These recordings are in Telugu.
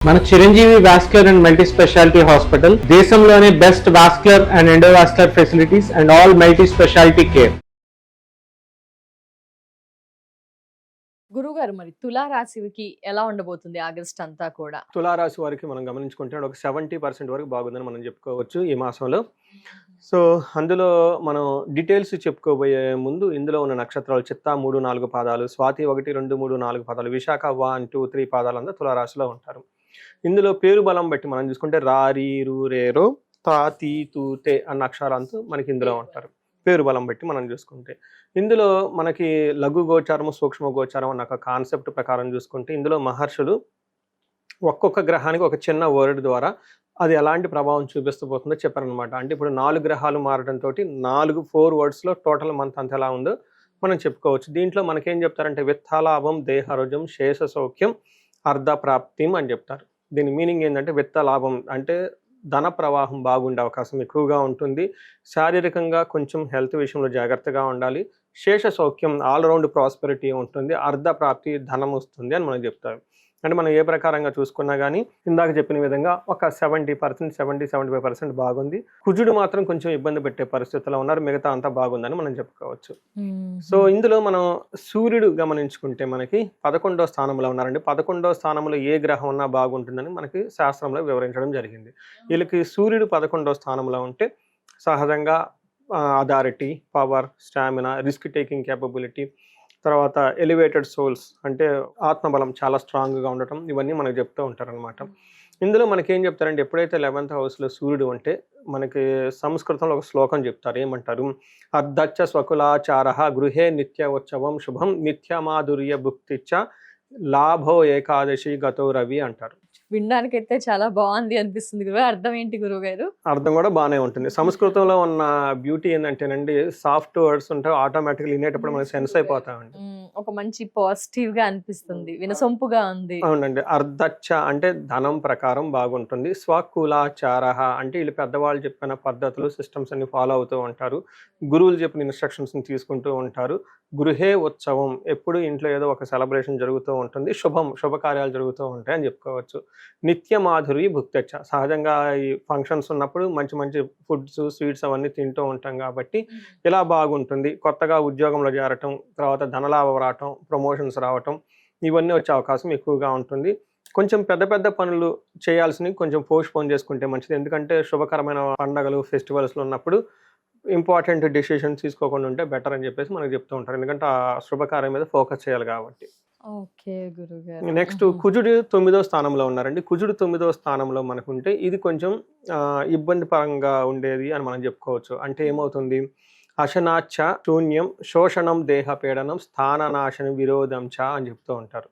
మన Chiranjeevi vascular and multi speciality hospital దేశంలోనే best vascular and endovascular facilities and all multi speciality care. గురుగారు, మరి తులారాశికి ఎలా ఉండబోతుంది ఆగస్ట్ అంతా కూడా? తులారాశి వారికి మనం గమనించుకుంటే ఒక 70% వరకు బాగుందని మనం చెప్పుకోవచ్చు ఈ మాసంలో. సో అందులో మనం డీటెయిల్స్ చెప్పుకోబోయే ముందు ఇందులో ఉన్న నక్షత్రాలు చిత్త 3, 4 పాదాలు, స్వాతి 1, 2, 3, 4 పాదాలు, విశాఖ 1, 2, 3 పాదాలు అంతా తులారాశిలో ఉంటారు. ఇందులో పేరు బలం బట్టి మనం చూసుకుంటే రా, రీ, రు, రే, రో, తా, తీ, తూ, తే అన్న అక్షరాలతో మనకి ఇందులో ఉంటారు. పేరు బలం బట్టి మనం చూసుకుంటే ఇందులో మనకి లఘు గోచారము, సూక్ష్మ గోచారం అన్న ఒక కాన్సెప్ట్ ప్రకారం చూసుకుంటే ఇందులో మహర్షులు ఒక్కొక్క గ్రహానికి ఒక చిన్న వర్డ్ ద్వారా అది ఎలాంటి ప్రభావం చూపిస్తూ పోతుందో చెప్పారనమాట. అంటే ఇప్పుడు 4 గ్రహాలు మారడంతో 4 వర్డ్స్లో టోటల్ మంత్ అంత ఎలా ఉందో మనం చెప్పుకోవచ్చు. దీంట్లో మనకేం చెప్తారంటే విత్తలాభం, దేహారోగ్యం, శేష సౌఖ్యం, అర్ధ ప్రాప్తిం అని చెప్తారు. దీని మీనింగ్ ఏంటంటే విత్తలాభం అంటే ధన ప్రవాహం బాగుండే అవకాశం ఎక్కువగా ఉంటుంది. శారీరకంగా కొంచెం హెల్త్ విషయంలో జాగ్రత్తగా ఉండాలి. శేష సౌఖ్యం ఆల్రౌండ్ ప్రాస్పెరిటీ ఉంటుంది. అర్ధ ప్రాప్తి ధనం వస్తుంది అని మనం చెప్తారు. అంటే మనం ఏ ప్రకారంగా చూసుకున్నా కానీ ఇందాక చెప్పిన విధంగా ఒక 70%, 75% బాగుంది. కుజుడు మాత్రం కొంచెం ఇబ్బంది పెట్టే పరిస్థితుల్లో ఉన్నారు. మిగతా అంతా బాగుందని మనం చెప్పుకోవచ్చు. సో ఇందులో మనం సూర్యుడు గమనించుకుంటే మనకి 11వ స్థానంలో ఉన్నారండి. 11వ స్థానంలో ఏ గ్రహం ఉన్నా బాగుంటుందని మనకి శాస్త్రంలో వివరించడం జరిగింది. వీళ్ళకి సూర్యుడు 11వ స్థానంలో ఉంటే సహజంగా authority, power, stamina, risk taking capability, తర్వాత ఎలివేటెడ్ సోల్స్ అంటే ఆత్మబలం చాలా స్ట్రాంగ్గా ఉండటం, ఇవన్నీ మనకు చెప్తూ ఉంటారనమాట. ఇందులో మనకేం చెప్తారంటే ఎప్పుడైతే 11th హౌస్లో సూర్యుడు ఉంటే మనకి సంస్కృతంలో ఒక శ్లోకం చెప్తారు. ఏమంటారు? అర్ధచ్చ స్వకులాచార గృహే నిత్య ఉత్సవం శుభం నిత్యమాధుర్య భుక్తిచ్చ లాభో ఏకాదశి గతో రవి అంటారు. వినడానికైతే చాలా బాగుంది అనిపిస్తుంది గురువు. అర్థం ఏంటి గురువు గారు? అర్థం కూడా బాగానే ఉంటుంది. సంస్కృతంలో ఉన్న బ్యూటీ ఏంటంటేనండి సాఫ్ట్ వర్డ్స్ ఉంటాయి, ఆటోమేటిక్గా వినేటప్పుడు మనకి సెన్స్ అయిపోతామండి. ఒక మంచి పాజిటివ్ గా అనిపిస్తుంది, వినసొంపుగా ఉంది. అవునండి. అర్ధచ్చ అంటే ధనం ప్రకారం బాగుంటుంది. స్వకులాచార అంటే వీళ్ళు పెద్దవాళ్ళు చెప్పిన పద్ధతులు, సిస్టమ్స్ అన్ని ఫాలో అవుతూ ఉంటారు. గురువులు చెప్పిన ఇన్స్ట్రక్షన్స్ ని తీసుకుంటూ ఉంటారు. గృహే ఉత్సవం ఎప్పుడు ఇంట్లో ఏదో ఒక సెలబ్రేషన్ జరుగుతూ ఉంటుంది. శుభకార్యాలు జరుగుతూ ఉంటాయి అని చెప్పుకోవచ్చు. నిత్య మాధురి భుక్తచ్చ సహజంగా ఈ ఫంక్షన్స్ ఉన్నప్పుడు మంచి మంచి ఫుడ్స్, స్వీట్స్ అవన్నీ తింటూ ఉంటాం కాబట్టి ఇలా బాగుంటుంది. కొత్తగా ఉద్యోగంలో చేరటం, తర్వాత ధనలాభం రావటం, ప్రమోషన్స్ రావటం, ఇవన్నీ వచ్చే అవకాశం ఎక్కువగా ఉంటుంది. కొంచెం పెద్ద పెద్ద పనులు చేయాల్సినవి కొంచెం పోస్ట్పోన్ చేసుకుంటే మంచిది. ఎందుకంటే శుభకరమైన పండగలు, ఫెస్టివల్స్లో ఉన్నప్పుడు ఇంపార్టెంట్ డెసిషన్స్ తీసుకోకుండా ఉంటే బెటర్ అని చెప్పేసి మనకు చెప్తూ ఉంటారు. ఎందుకంటే ఆ శుభకార్యం మీద ఫోకస్ చేయాలి కాబట్టి. ఓకే గురుగారు. నెక్స్ట్ కుజుడు 9వ స్థానంలో ఉన్నారండి. కుజుడు 9వ స్థానంలో మనకుంటే ఇది కొంచెం ఇబ్బంది పరంగా ఉండేది అని మనం చెప్పుకోవచ్చు. అంటే ఏమవుతుంది? అశనాచ్చ శూన్యం శోషణం దేహ పీడనం స్థాననాశనం విరోధం చ అని చెప్తూ ఉంటారు.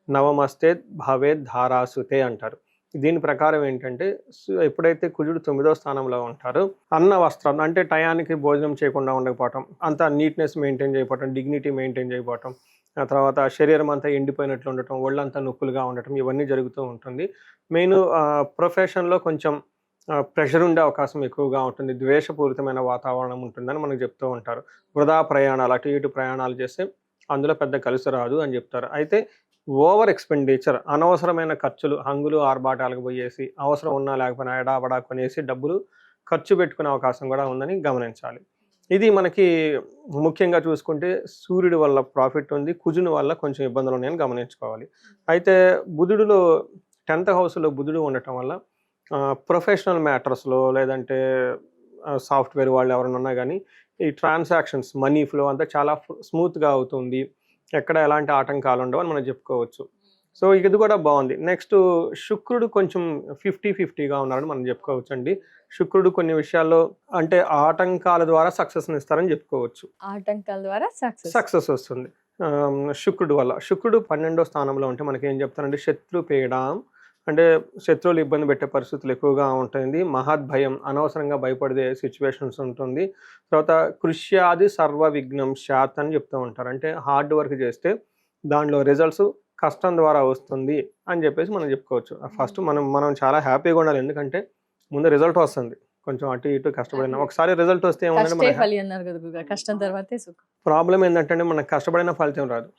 నవమస్తే భవేద్ ధారాసుతే అంటారు. దీని ప్రకారం ఏంటంటే ఎప్పుడైతే కుజుడు 9వ స్థానంలో ఉంటారో అన్న వస్త్రం అంటే టయానికి భోజనం చేయకుండా ఉండకపోవటం, అంతా నీట్నెస్ మెయింటైన్ చేయకపోవటం, డిగ్నిటీ మెయింటైన్ చేయకపోవటం, ఆ తర్వాత శరీరం అంతా ఎండిపోయినట్లు ఉండటం, ఒళ్ళంతా నొప్పులుగా ఉండటం, ఇవన్నీ జరుగుతూ ఉంటుంది. మెయిన్ ప్రొఫెషన్లో కొంచెం ప్రెషర్ ఉండే అవకాశం ఎక్కువగా ఉంటుంది. ద్వేషపూరితమైన వాతావరణం ఉంటుందని మనకు చెప్తూ ఉంటారు. వృధా ప్రయాణాలు, అటు ఇటు ప్రయాణాలు చేస్తే అందులో పెద్ద కలిసి రాదు అని చెప్తారు. అయితే ఓవర్ ఎక్స్పెండిచర్ అనవసరమైన ఖర్చులు, హంగులు ఆర్భాటాలకు పోయేసి అవసరం ఉన్నా లేకపోయినా ఎడాబడా కొనేసి డబ్బులు ఖర్చు పెట్టుకునే అవకాశం కూడా ఉందని గమనించాలి. ఇది మనకి ముఖ్యంగా చూసుకుంటే సూర్యుడి వల్ల ప్రాఫిట్ ఉంది, కుజుని వల్ల కొంచెం ఇబ్బందులు ఉన్నాయని గమనించుకోవాలి. అయితే బుధుడిలో 10th హౌస్లో బుధుడు ఉండటం వల్ల ప్రొఫెషనల్ మ్యాటర్స్లో లేదంటే సాఫ్ట్వేర్ వాళ్ళు ఎవరైనా ఉన్నా కానీ ఈ ట్రాన్సాక్షన్స్, మనీ ఫ్లో అంతా చాలా స్మూత్గా అవుతుంది. ఎక్కడ ఎలాంటి ఆటంకాలు ఉండవు అని మనం చెప్పుకోవచ్చు. సో ఇది కూడా బాగుంది. నెక్స్ట్ శుక్రుడు కొంచెం 50-50గా ఉన్నారని మనం చెప్పుకోవచ్చు అండి. శుక్రుడు కొన్ని విషయాల్లో అంటే ఆటంకాల ద్వారా సక్సెస్ని ఇస్తారని చెప్పుకోవచ్చు. ఆటంకాల ద్వారా సక్సెస్ వస్తుంది శుక్రుడు వల్ల. శుక్రుడు 12వ స్థానంలో ఉంటే మనకి ఏం చెప్తారంటే శత్రుపీడ అంటే శత్రువులు ఇబ్బంది పెట్టే పరిస్థితులు ఎక్కువగా ఉంటుంది. మహద్భయం అనవసరంగా భయపడే సిచ్యువేషన్స్ ఉంటుంది. తర్వాత కృష్యాది సర్వ విఘ్నం శాత్ అని చెప్తూ ఉంటారు. అంటే హార్డ్ వర్క్ చేస్తే దాంట్లో రిజల్ట్స్ కష్టం ద్వారా వస్తుంది అని చెప్పేసి మనం చెప్పుకోవచ్చు. ఫస్ట్ మనం చాలా హ్యాపీగా ఉండాలి. ఎందుకంటే ముందు రిజల్ట్ వస్తుంది, కొంచెం అటు ఇటు కష్టపడిన ఒకసారి రిజల్ట్ వస్తే ఏమంటే కష్టం తర్వాతే సుఖం. ప్రాబ్లం ఏంటంటే మనకు కష్టపడిన ఫలితం రాదు.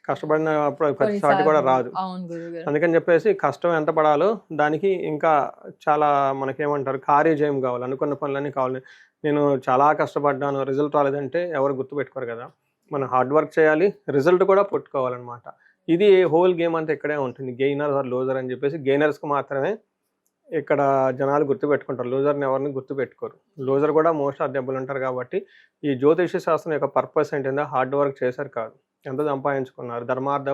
కష్టపడిన ప్రతిసారి కూడా రాదు. అవును గురుగారు. అందుకని చెప్పేసి కష్టం ఎంత పడాలో దానికి ఇంకా చాలా మనకేమంటారు కార్యజయం కావాలి, అనుకున్న పనులన్నీ కావాలి. నేను చాలా కష్టపడ్డాను రిజల్ట్ రాలేదంటే ఎవరు గుర్తుపెట్టుకోరు కదా. మనం హార్డ్ వర్క్ చేయాలి, రిజల్ట్ కూడా పెట్టుకోవాలన్నమాట. ఇది హోల్ గేమ్ అంతా ఇక్కడే ఉంటుంది. గెయినర్ ఆర్ లూజర్ అని చెప్పేసి గెయినర్స్కి మాత్రమే ఇక్కడ జనాలు గుర్తుపెట్టుకుంటారు, లూజర్ని ఎవరిని గుర్తుపెట్టుకోరు. లూజర్ కూడా మోస్ట్ ఆఫ్ దెబ్బలు ఉంటారు. కాబట్టి ఈ జ్యోతిష శాస్త్రం యొక్క పర్పస్ ఏంటంటే హార్డ్ వర్క్ చేశారు కాదు, ఎంత సంపాదించుకున్నారు, ధర్మార్థ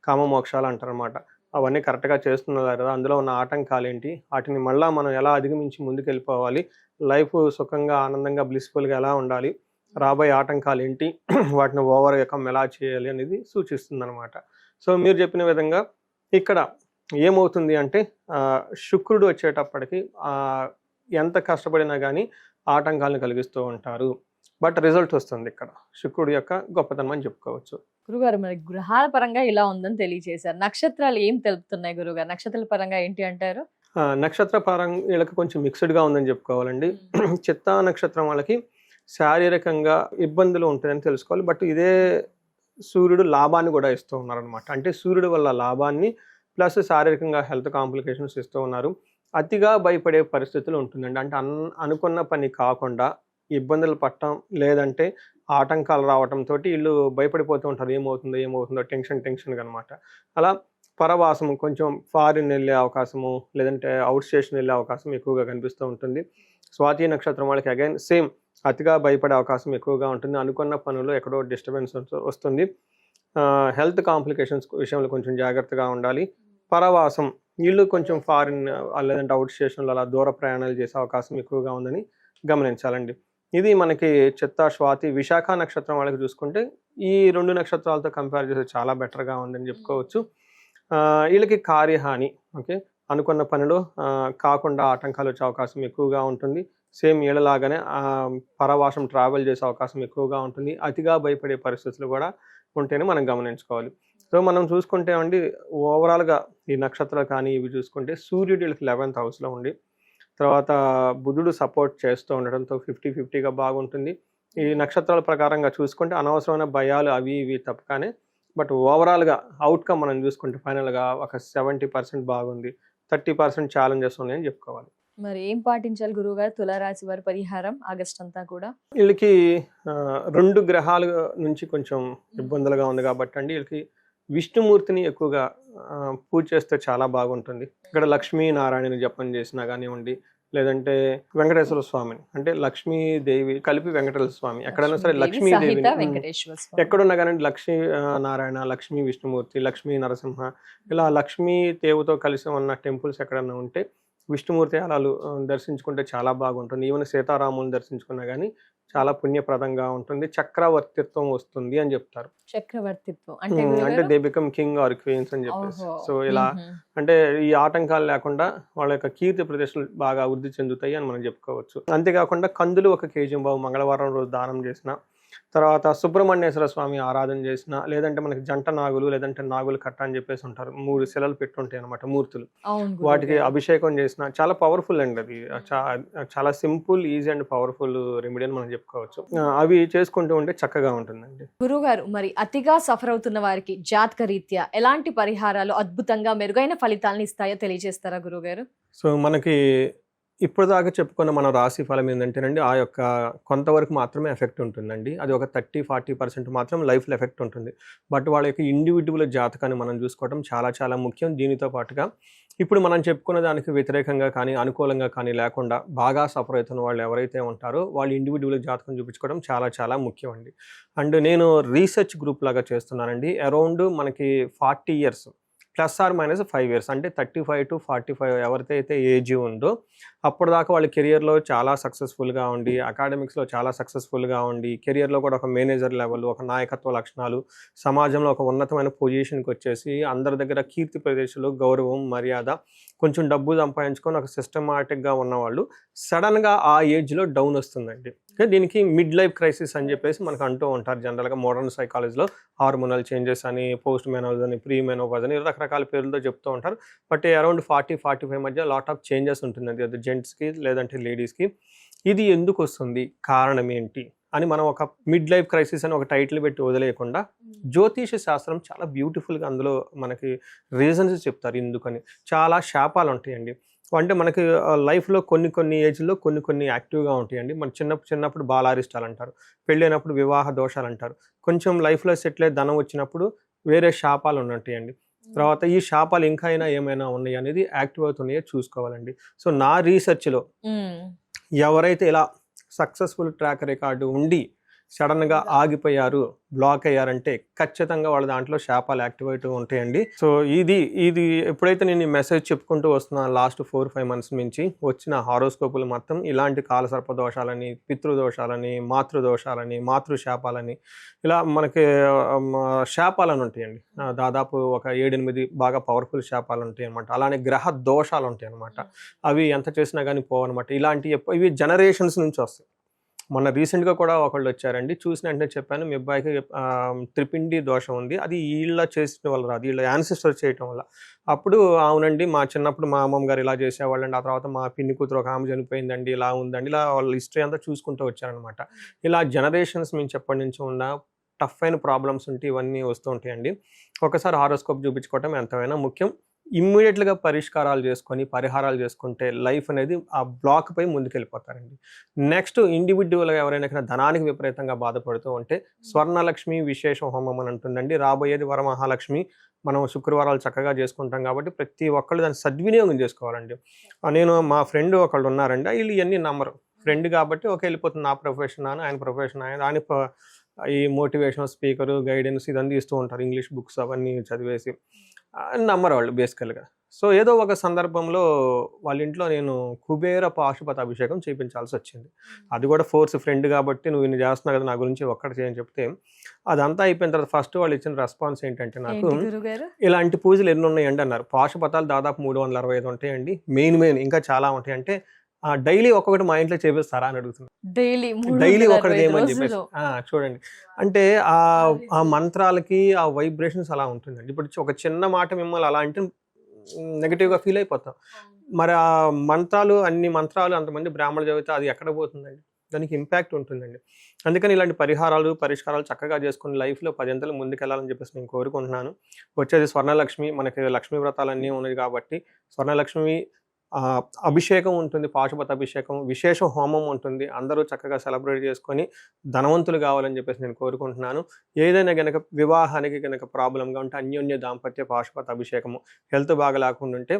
కామ మోక్షాలు అంటారు అనమాట. అవన్నీ కరెక్ట్గా చేస్తున్నారు కదా, అందులో ఉన్న ఆటంకాలు ఏంటి, వాటిని మళ్ళీ మనం ఎలా అధిగమించి ముందుకు వెళ్ళిపోవాలి, లైఫ్ సుఖంగా ఆనందంగా బ్లిస్ఫుల్గా ఎలా ఉండాలి, రాబోయే ఆటంకాలు ఏంటి, వాటిని ఓవర్కమ్ ఎలా చేయాలి అనేది సూచిస్తుంది అనమాట. సో మీరు చెప్పిన విధంగా ఇక్కడ ఏమవుతుంది అంటే శుక్రుడు వచ్చేటప్పటికి ఎంత కష్టపడినా కానీ ఆటంకాలను కలిగిస్తూ ఉంటారు, బట్ రిజల్ట్ వస్తుంది. ఇక్కడ శుక్రుడు యొక్క గొప్పతనం అని చెప్పుకోవచ్చు. గురుగారు మరి గ్రహాల పరంగా ఇలా ఉందని తెలియజేశారు, నక్షత్రాలు ఏం తెలుపుతున్నాయి గురుగారు? నక్షత్రాల పరంగా ఏంటి అంటారు? నక్షత్ర పరంగా వీళ్ళకి కొంచెం మిక్స్డ్గా ఉందని చెప్పుకోవాలండి. చిత్తా నక్షత్రం వాళ్ళకి శారీరకంగా ఇబ్బందులు ఉంటాయని తెలుసుకోవాలి. బట్ ఇదే సూర్యుడు లాభాన్ని కూడా ఇస్తూ ఉన్నారనమాట. అంటే సూర్యుడు వల్ల లాభాన్ని ప్లస్ శారీరకంగా హెల్త్ కాంప్లికేషన్స్ ఇస్తూ ఉన్నారు. అతిగా భయపడే పరిస్థితులు ఉంటుందండి. అంటే అనుకున్న పని కాకుండా ఇబ్బందులు పడటం, లేదంటే ఆటంకాలు రావడంతో వీళ్ళు భయపడిపోతూ ఉంటారు, ఏమవుతుందో టెన్షన్గా అనమాట. అలా పరవాసం, కొంచెం ఫారిన్ వెళ్ళే అవకాశము, లేదంటే అవుట్ స్టేషన్ వెళ్ళే అవకాశం ఎక్కువగా కనిపిస్తూ ఉంటుంది. స్వాతి నక్షత్రం వాళ్ళకి అగైన్ సేమ్, అతిగా భయపడే అవకాశం ఎక్కువగా ఉంటుంది. అనుకున్న పనులు ఎక్కడో డిస్టర్బెన్స్ వస్తుంది. హెల్త్ కాంప్లికేషన్స్ విషయంలో కొంచెం జాగ్రత్తగా ఉండాలి. పరవాసం, వీళ్ళు కొంచెం ఫారిన్ లేదంటే అవుట్ స్టేషన్లో అలా దూర ప్రయాణాలు చేసే అవకాశం ఎక్కువగా ఉందని గమనించాలండి. ఇది మనకి చిత్తా, స్వాతి, విశాఖ నక్షత్రం వాళ్ళకి చూసుకుంటే ఈ 2 నక్షత్రాలతో కంపేర్ చేస్తే చాలా బెటర్గా ఉందని చెప్పుకోవచ్చు. వీళ్ళకి కార్యహాని, ఓకే, అనుకున్న పనిలో కాకుండా ఆటంకాలు వచ్చే అవకాశం ఎక్కువగా ఉంటుంది. సేమ్ వీళ్ళలాగానే పరవాసం, ట్రావెల్ చేసే అవకాశం ఎక్కువగా ఉంటుంది. అతిగా భయపడే పరిస్థితులు కూడా ఉంటేనే మనం గమనించుకోవాలి. సో మనం చూసుకుంటే అండి ఓవరాల్గా ఈ నక్షత్రాలు కానీ ఇవి చూసుకుంటే సూర్యుడు వీళ్ళకి 11th హౌస్లో ఉండి, తర్వాత బుధుడు సపోర్ట్ చేస్తూ ఉండడంతో 50-50గా బాగుంటుంది. ఈ నక్షత్రాల ప్రకారంగా చూసుకుంటే అనవసరమైన భయాలు అవి ఇవి తప్పగానే, బట్ ఓవరాల్గా అవుట్కమ్ మనం చూసుకుంటే ఫైనల్గా ఒక 70% బాగుంది, 30% ఛాలెంజెస్ ఉన్నాయని చెప్పుకోవాలి. మరి ఏం పాటించాలి గురువుగారు తులారాశి వారి పరిహారం ఆగస్ట్ అంతా కూడా? వీళ్ళకి 2 గ్రహాల నుంచి కొంచెం ఇబ్బందులుగా ఉంది కాబట్టి అండి వీళ్ళకి విష్ణుమూర్తిని ఎక్కువగా పూజ చేస్తే చాలా బాగుంటుంది. ఇక్కడ లక్ష్మీనారాయణని జపం చేసినా కానివ్వండి, లేదంటే వెంకటేశ్వర స్వామిని, అంటే లక్ష్మీదేవి కలిపి వెంకటేశ్వర స్వామి, ఎక్కడైనా సరే లక్ష్మీదేవి ఎక్కడున్నా కానీ లక్ష్మీ నారాయణ, లక్ష్మీ విష్ణుమూర్తి, లక్ష్మీ నరసింహ, ఇలా లక్ష్మీదేవితో కలిసి ఉన్న టెంపుల్స్ ఎక్కడన్నా ఉంటే విష్ణుమూర్తి అలాలు దర్శించుకుంటే చాలా బాగుంటుంది. ఈవెన్ సీతారాములను దర్శించుకున్నా కానీ చాలా పుణ్యప్రదంగా ఉంటుంది. చక్రవర్తిత్వం వస్తుంది అని చెప్తారు. చక్రవర్తిత్వం అంటే they become king or queens అని చెప్పేసి. సో ఇలా అంటే ఈ ఆటంకాలు లేకుండా వాళ్ళ యొక్క కీర్తి ప్రదేశాలు బాగా వృద్ధి చెందుతాయి అని మనం చెప్పుకోవచ్చు. అంతేకాకుండా కందులు 1 kg మంగళవారం రోజు దానం చేసిన, తర్వాత సుబ్రహ్మణ్యేశ్వర స్వామి ఆరాధన చేసిన, లేదంటే మనకి జంట నాగులు, లేదంటే నాగులు కట్ట అని చెప్పేసి ఉంటారు, 3 శిలలు పెట్టుంటాయి అనమాట మూర్తులు, వాటికి అభిషేకం చేసిన చాలా పవర్ఫుల్ అండి. అది చాలా simple, easy and powerful remedy అని మనం చెప్పుకోవచ్చు. అవి చేసుకుంటూ ఉంటే చక్కగా ఉంటుందండి. గురుగారు మరి అతిగా సఫర్ అవుతున్న వారికి జాతక రీత్యా ఎలాంటి పరిహారాలు అద్భుతంగా మెరుగైన ఫలితాలను ఇస్తాయో తెలియజేస్తారా గురుగారు? సో మనకి ఇప్పుడు దాకా చెప్పుకున్న మన రాశి ఫలం ఏంటంటేనండి ఆ యొక్క కొంతవరకు మాత్రమే ఎఫెక్ట్ ఉంటుందండి. అది ఒక 30-40% మాత్రం లైఫ్లో ఎఫెక్ట్ ఉంటుంది. బట్ వాళ్ళ యొక్క ఇండివిజువల్ జాతకాన్ని మనం చూసుకోవడం చాలా చాలా ముఖ్యం. దీనితో పాటుగా ఇప్పుడు మనం చెప్పుకున్న దానికి వ్యతిరేకంగా కానీ అనుకూలంగా కానీ లేకుండా బాగా సఫర్ అవుతున్న వాళ్ళు ఎవరైతే ఉంటారో వాళ్ళు ఇండివిజువల్ జాతకం చూపించుకోవడం చాలా చాలా ముఖ్యం అండి. అండ్ నేను రీసెర్చ్ గ్రూప్ లాగా చేస్తున్నానండి. అరౌండ్ మనకి 40 years +or-5 years, అంటే 35 to 45 ఎవరికైతే ఏజ్ ఉందో అప్పటిదాకా వాళ్ళ కెరియర్లో చాలా సక్సెస్ఫుల్గా ఉండి, అకాడమిక్స్లో చాలా సక్సెస్ఫుల్గా ఉండి, కెరియర్లో కూడా ఒక మేనేజర్ లెవెల్, ఒక నాయకత్వ లక్షణాలు, సమాజంలో ఒక ఉన్నతమైన పొజిషన్కి వచ్చేసి అందరి దగ్గర కీర్తి ప్రదేశాలు, గౌరవం, మర్యాద, కొంచెం డబ్బు సంపాదించుకొని ఒక సిస్టమాటిక్గా ఉన్నవాళ్ళు సడన్గా ఆ ఏజ్లో డౌన్ వస్తుందండి. దీనికి మిడ్ లైఫ్ క్రైసిస్ అని చెప్పేసి మనకు అంటూ ఉంటారు జనరల్గా మోడర్న్ సైకాలజీలో. హార్మోనల్ చేంజెస్ అని, పోస్ట్ మెనోపాజ్ అని, ప్రీ మెనోపాజ్ అని రకరకాల పేర్లతో చెప్తూ ఉంటారు. బట్ అరౌండ్ 40-45 మధ్య లాట్ ఆఫ్ చేంజెస్ ఉంటుందండి, అది జెంట్స్కి లేదంటే లేడీస్కి. ఇది ఎందుకు వస్తుంది, కారణం ఏంటి అని మనం ఒక మిడ్ లైఫ్ క్రైసిస్ అని ఒక టైటిల్ పెట్టి వదిలేయకుండా జ్యోతిష శాస్త్రం చాలా బ్యూటిఫుల్గా అందులో మనకి రీజన్స్ చెప్తారు ఎందుకని. చాలా శాపాలు ఉంటాయండి. అంటే మనకి లైఫ్లో కొన్ని ఏజ్లో కొన్ని యాక్టివ్గా ఉంటాయండి. మన చిన్నప్పుడు బాలారిష్టాలు అంటారు, పెళ్ళైనప్పుడు వివాహ దోషాలు అంటారు, కొంచెం లైఫ్లో సెటిల్ అయ్యి ధనం వచ్చినప్పుడు వేరే శాపాలు ఉంటాయండి. తర్వాత ఈ శాపాలు ఇంకా ఏమైనా ఉన్నాయి అనేది యాక్టివ్ అవుతున్నాయో చూసుకోవాలండి. సో నా రీసెర్చ్లో ఎవరైతే ఇలా సక్సెస్ఫుల్ ట్రాక్ రికార్డు ఉండి సడన్గా ఆగిపోయారు, బ్లాక్ అయ్యారంటే ఖచ్చితంగా వాళ్ళ దాంట్లో శాపాలు యాక్టివేట్ ఉంటాయండి. సో ఇది ఎప్పుడైతే నేను ఈ మెసేజ్ చెప్పుకుంటూ వస్తున్నాను లాస్ట్ 4-5 మంత్స్ నుంచి వచ్చిన హారోస్కోపులు మొత్తం ఇలాంటి కాలసర్ప దోషాలని, పితృదోషాలని, మాతృదోషాలని, మాతృశాపాలని, ఇలా మనకి శాపాలని ఉంటాయండి. దాదాపు ఒక 7-8 బాగా పవర్ఫుల్ శాపాలు ఉంటాయి అనమాట. అలానే గ్రహ దోషాలు ఉంటాయి అనమాట. అవి ఎంత చేసినా కానీ పోవన్నమాట. ఇవి జనరేషన్స్ నుంచి వస్తాయి. మొన్న రీసెంట్గా కూడా ఒకళ్ళు వచ్చారండి, చూసిన వెంటనే చెప్పాను మీ అబ్బాయికి త్రిపిండి దోషం ఉంది, అది వీళ్ళ చేసిన వల్ల రాదు, వీళ్ళ యాన్సిస్టర్ చేయటం వల్ల. అప్పుడు అవునండి మా చిన్నప్పుడు మా అమ్మమ్మ గారు ఇలా చేసేవాళ్ళండి, ఆ తర్వాత మా పిన్ని కూతురు ఒక ఆమె చనిపోయిందండి, ఇలా ఉందండి, ఇలా వాళ్ళ హిస్టరీ అంతా చూసుకుంటూ వచ్చారనమాట. ఇలా జనరేషన్స్ నుంచి ఎప్పటి నుంచి ఉన్న టఫ్ అయిన ప్రాబ్లమ్స్ ఉంటే ఇవన్నీ వస్తూ ఉంటాయండి. ఒకసారి హారోస్కోప్ చూపించుకోవటం ఎంతైనా ముఖ్యం. ఇమ్మీడియట్గా పరిష్కారాలు చేసుకొని పరిహారాలు చేసుకుంటే లైఫ్ అనేది ఆ బ్లాక్ పై ముందుకెళ్ళిపోతారండి. నెక్స్ట్ ఇండివిజువల్గా ఎవరైనా ధనానికి విపరీతంగా బాధపడుతూ ఉంటే స్వర్ణలక్ష్మి విశేష హోమం అని ఉంటుందండి. రాబోయేది వరమహాలక్ష్మి, మనం శుక్రవారాలు చక్కగా చేసుకుంటాం కాబట్టి ప్రతి ఒక్కళ్ళు దాన్ని సద్వినియోగం చేసుకోవాలండి. నేను మా ఫ్రెండ్ ఒకళ్ళు ఉన్నారండి, వీళ్ళు ఇవన్నీ నమ్మరు. ఫ్రెండ్ కాబట్టి ఓకే వెళ్ళిపోతుంది, నా ప్రొఫెషన్ ఆయన ప్రొఫెషన్ ఆయన ఈ మోటివేషన్ స్పీకరు గైడెన్స్ ఇదంతా ఇస్తూ ఉంటారు, ఇంగ్లీష్ బుక్స్ అవన్నీ చదివేసి నమ్మరు వాళ్ళు బేసికల్గా. సో ఏదో ఒక సందర్భంలో వాళ్ళ ఇంట్లో నేను కుబేర పాశుపత అభిషేకం చేయించాల్సి వచ్చింది. అది కూడా ఫోర్స్, ఫ్రెండ్ కాబట్టి నువ్వు ఇన్ని చేస్తున్నావు కదా నా గురించి ఒక్కటి చేయని చెప్తే అదంతా అయిపోయిన తర్వాత ఫస్ట్ వాళ్ళు ఇచ్చిన రెస్పాన్స్ ఏంటంటే, నాకు ఇలాంటి పూజలు ఎన్ని ఉన్నాయండి అన్నారు. పాశుపతాలు దాదాపు 365 ఉంటాయండి. మెయిన్ ఇంకా చాలా ఉంటాయి. అంటే డైలీ ఒక్కొక్కటి మా ఇంట్లో చేపిస్తారా అని అడుగుతున్నారు. డైలీ ఒకటి చేయమని చెప్పేసి చూడండి. అంటే ఆ మంత్రాలకి ఆ వైబ్రేషన్స్ అలా ఉంటుందండి. ఇప్పుడు ఒక చిన్న మాట మిమ్మల్ని అలా అంటే నెగిటివ్గా ఫీల్ అయిపోతాం. మరి ఆ అన్ని మంత్రాలు అంతమంది బ్రాహ్మణులు చదివితే అది ఎక్కడ పోతుందండి? దానికి ఇంపాక్ట్ ఉంటుందండి. అందుకని ఇలాంటి పరిష్కారాలు చక్కగా చేసుకుని లైఫ్లో 10 అంతలు ముందుకెళ్ళాలని చెప్పేసి నేను కోరుకుంటున్నాను. వచ్చేది స్వర్ణలక్ష్మి, మనకి లక్ష్మీ వ్రతాలన్నీ ఉన్నాయి కాబట్టి స్వర్ణలక్ష్మి అభిషేకం ఉంటుంది, పాశుపత అభిషేకం, విశేష హోమం ఉంటుంది. అందరూ చక్కగా సెలబ్రేట్ చేసుకొని ధనవంతులు కావాలని చెప్పేసి నేను కోరుకుంటున్నాను. ఏదైనా కనుక వివాహానికి కనుక ప్రాబ్లంగా ఉంటే అన్యోన్య దాంపత్య పాశుపత అభిషేకము, హెల్త్ బాగా లేకుండా ఉంటే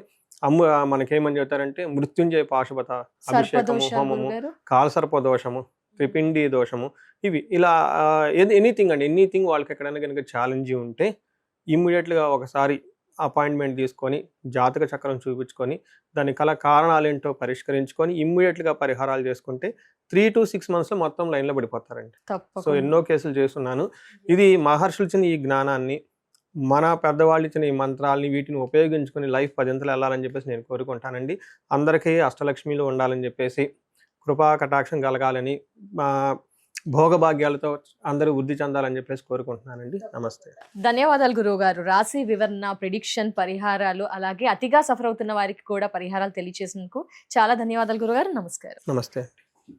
మనకేమని చెప్తారంటే మృత్యుంజయ పాశుపత అభిషేకము, హోమము, కాలసర్ప దోషము, త్రిపిండి దోషము, ఇవి ఇలా ఎనీథింగ్ వాళ్ళకి ఎక్కడైనా కనుక ఛాలెంజ్ ఉంటే ఇమ్మీడియట్గా ఒకసారి అపాయింట్మెంట్ తీసుకొని జాతక చక్రం చూపించుకొని దాని కారణాలు ఏంటో పరిష్కరించుకొని ఇమ్మీడియట్గా పరిహారాలు చేసుకుంటే 3 to 6 months మొత్తం లైన్లో పడిపోతారండి. సో ఎన్నో కేసులు చేస్తున్నాను. ఇది మహర్షులు ఇచ్చిన ఈ జ్ఞానాన్ని, మన పెద్దవాళ్ళు ఇచ్చిన ఈ మంత్రాలని వీటిని ఉపయోగించుకొని లైఫ్ 10 అంతలు వెళ్ళాలని చెప్పేసి నేను కోరుకుంటానండి. అందరికీ అష్టలక్ష్మిలు ఉండాలని చెప్పేసి, కృపా కటాక్షం కలగాలని, భోగభాగ్యాలతో అందరూ వృద్ధి చెందాలని చెప్పేసి కోరుకుంటున్నానండి. నమస్తే. ధన్యవాదాలు గురువు గారు. రాశి వివరణ, ప్రిడిక్షన్, పరిహారాలు, అలాగే అతిగా సఫర్ అవుతున్న వారికి కూడా పరిహారాలు తెలియజేసినందుకు చాలా ధన్యవాదాలు గురుగారు. నమస్కారం. నమస్తే.